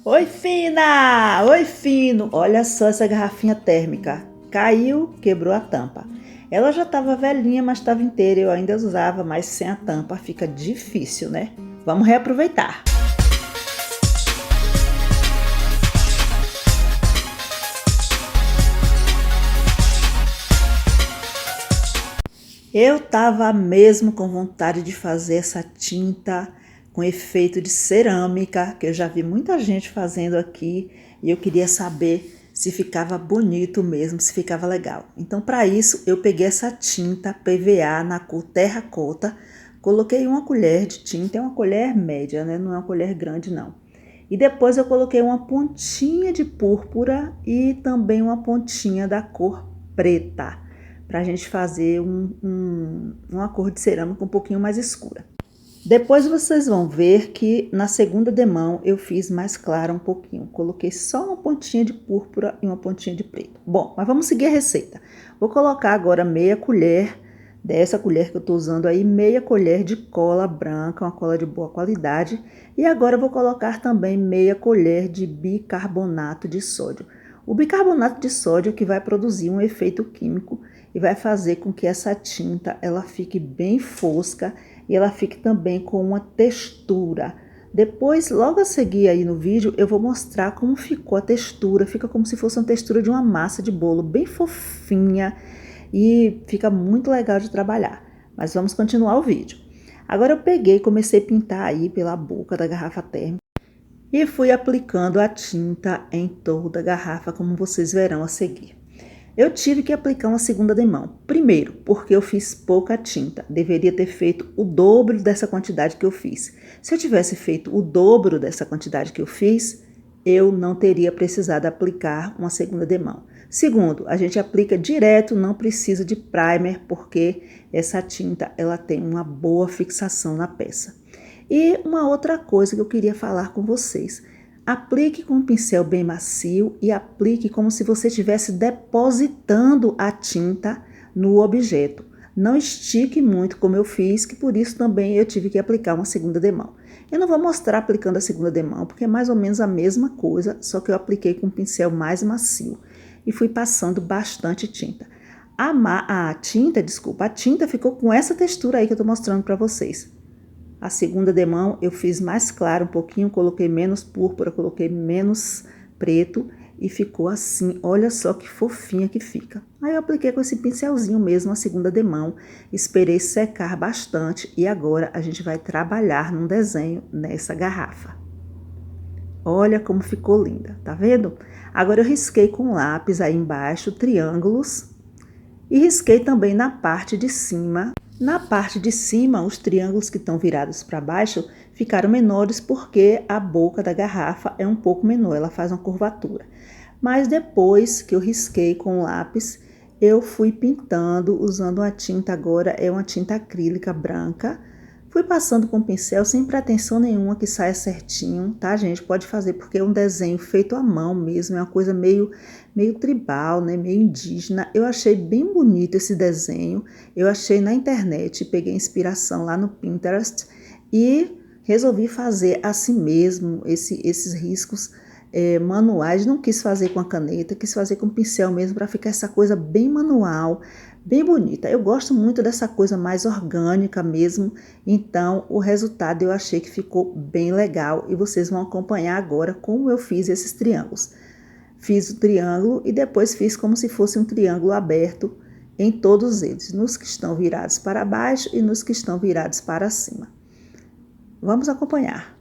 Oi, fina! Oi, fino! Olha só essa garrafinha térmica. Caiu, quebrou a tampa. Ela já estava velhinha, mas estava inteira. Eu ainda usava, mas sem a tampa fica difícil, né? Vamos reaproveitar. Eu estava mesmo com vontade de fazer essa tinta com efeito de cerâmica, que eu já vi muita gente fazendo aqui, e eu queria saber se ficava bonito mesmo, se ficava legal. Então, para isso, eu peguei essa tinta PVA na cor terracota, coloquei uma colher de tinta, é uma colher média, né? Não é uma colher grande, não. E depois eu coloquei uma pontinha de púrpura e também uma pontinha da cor preta, para a gente fazer uma cor de cerâmica um pouquinho mais escura. Depois vocês vão ver que na segunda demão eu fiz mais clara um pouquinho. Coloquei só uma pontinha de púrpura e uma pontinha de preto. Bom, mas vamos seguir a receita. Vou colocar agora meia colher, dessa colher que eu estou usando aí, meia colher de cola branca, uma cola de boa qualidade. E agora eu vou colocar também meia colher de bicarbonato de sódio. O bicarbonato de sódio é que vai produzir um efeito químico e vai fazer com que essa tinta ela fique bem fosca e ela fique também com uma textura. Depois, logo a seguir aí no vídeo, eu vou mostrar como ficou a textura. Fica como se fosse uma textura de uma massa de bolo, bem fofinha e fica muito legal de trabalhar. Mas vamos continuar o vídeo. Agora eu peguei e comecei a pintar aí pela boca da garrafa térmica e fui aplicando a tinta em toda a garrafa, como vocês verão a seguir. Eu tive que aplicar uma segunda demão. Primeiro, porque eu fiz pouca tinta. Deveria ter feito o dobro dessa quantidade que eu fiz. Se eu tivesse feito o dobro dessa quantidade que eu fiz, eu não teria precisado aplicar uma segunda demão. Segundo, a gente aplica direto, não precisa de primer, porque essa tinta ela tem uma boa fixação na peça. E uma outra coisa que eu queria falar com vocês. Aplique com um pincel bem macio e aplique como se você estivesse depositando a tinta no objeto. Não estique muito como eu fiz, que por isso também eu tive que aplicar uma segunda demão. Eu não vou mostrar aplicando a segunda demão, porque é mais ou menos a mesma coisa, só que eu apliquei com um pincel mais macio e fui passando bastante tinta. A tinta ficou com essa textura aí que eu estou mostrando para vocês. A segunda demão eu fiz mais claro um pouquinho, coloquei menos púrpura, coloquei menos preto e ficou assim. Olha só que fofinha que fica. Aí eu apliquei com esse pincelzinho mesmo a segunda demão, esperei secar bastante e agora a gente vai trabalhar num desenho nessa garrafa. Olha como ficou linda, tá vendo? Agora eu risquei com lápis aí embaixo triângulos e risquei também na parte de cima. Na parte de cima, os triângulos que estão virados para baixo ficaram menores porque a boca da garrafa é um pouco menor, ela faz uma curvatura. Mas depois que eu risquei com o lápis, eu fui pintando usando uma tinta agora, é uma tinta acrílica branca. Fui passando com o pincel sem pretensão nenhuma que saia certinho, tá, gente? Pode fazer porque é um desenho feito à mão mesmo, é uma coisa meio tribal, né? Meio indígena. Eu achei bem bonito esse desenho. Eu achei na internet, peguei inspiração lá no Pinterest e resolvi fazer assim mesmo esses riscos manuais. Não quis fazer com a caneta, quis fazer com o pincel mesmo para ficar essa coisa bem manual, bem bonita. Eu gosto muito dessa coisa mais orgânica mesmo, então o resultado eu achei que ficou bem legal e vocês vão acompanhar agora como eu fiz esses triângulos. Fiz o triângulo e depois fiz como se fosse um triângulo aberto em todos eles, nos que estão virados para baixo e nos que estão virados para cima. Vamos acompanhar.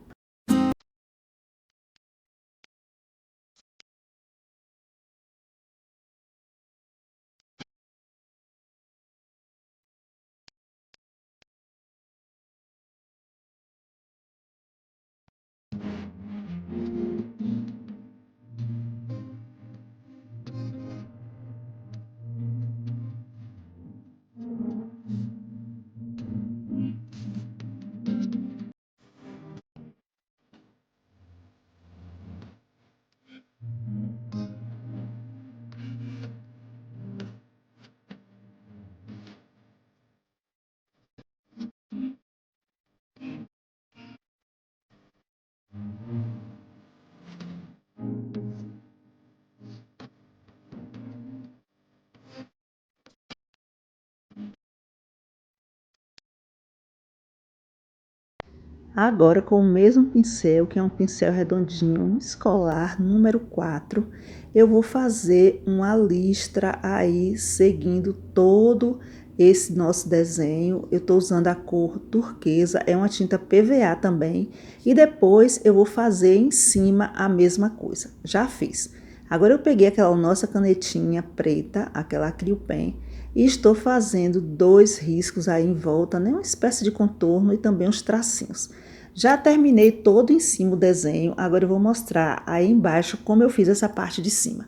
Agora, com o mesmo pincel, que é um pincel redondinho, escolar, número 4, eu vou fazer uma listra aí, seguindo todo esse nosso desenho. Eu estou usando a cor turquesa, é uma tinta PVA também. E depois eu vou fazer em cima a mesma coisa. Já fiz. Agora eu peguei aquela nossa canetinha preta, aquela Acryl Pen, e estou fazendo 2 riscos aí em volta, né? Uma espécie de contorno e também uns tracinhos. Já terminei todo em cima o desenho, agora eu vou mostrar aí embaixo como eu fiz essa parte de cima.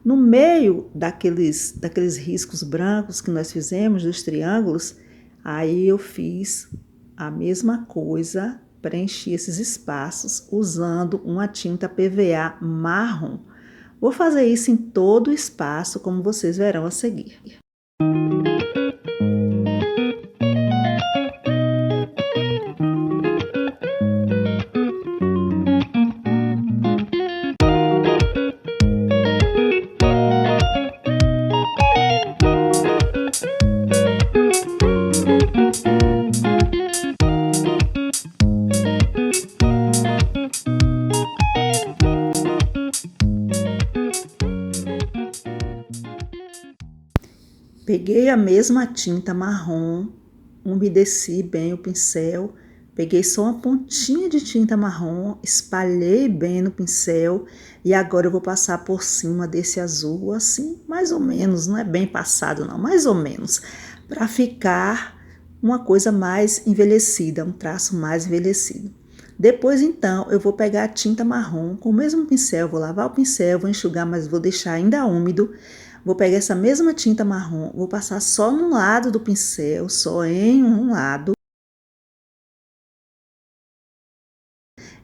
No meio daqueles riscos brancos que nós fizemos, dos triângulos, aí eu fiz a mesma coisa, preenchi esses espaços usando uma tinta PVA marrom. Vou fazer isso em todo o espaço, como vocês verão a seguir. Peguei a mesma tinta marrom, umedeci bem o pincel, peguei só uma pontinha de tinta marrom, espalhei bem no pincel e agora eu vou passar por cima desse azul, assim, mais ou menos, não é bem passado não, mais ou menos, para ficar uma coisa mais envelhecida, um traço mais envelhecido. Depois, então, eu vou pegar a tinta marrom com o mesmo pincel, vou lavar o pincel, vou enxugar, mas vou deixar ainda úmido. Vou pegar essa mesma tinta marrom, vou passar só num lado do pincel, só em um lado.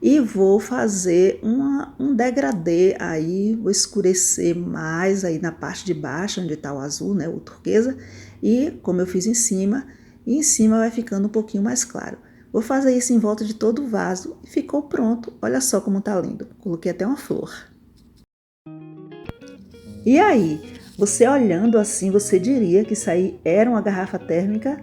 E vou fazer um degradê aí, vou escurecer mais aí na parte de baixo, onde está o azul, né, o turquesa. E como eu fiz em cima vai ficando um pouquinho mais claro. Vou fazer isso em volta de todo o vaso e ficou pronto. Olha só como tá lindo. Coloquei até uma flor. E aí, você olhando assim, você diria que isso aí era uma garrafa térmica,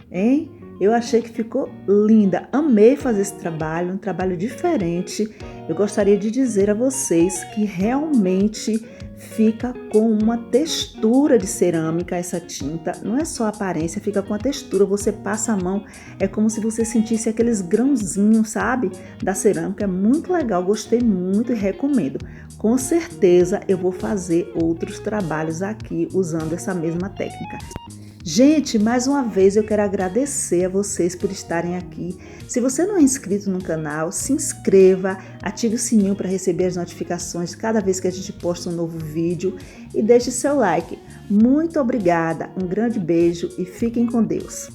hein? Eu achei que ficou linda, amei fazer esse trabalho, um trabalho diferente. Eu gostaria de dizer a vocês que realmente fica com uma textura de cerâmica essa tinta, não é só a aparência, fica com a textura, você passa a mão, é como se você sentisse aqueles grãozinhos, sabe, da cerâmica, é muito legal, gostei muito e recomendo. Com certeza eu vou fazer outros trabalhos aqui usando essa mesma técnica. Gente, mais uma vez eu quero agradecer a vocês por estarem aqui. Se você não é inscrito no canal, se inscreva, ative o sininho para receber as notificações cada vez que a gente posta um novo vídeo e deixe seu like. Muito obrigada, um grande beijo e fiquem com Deus.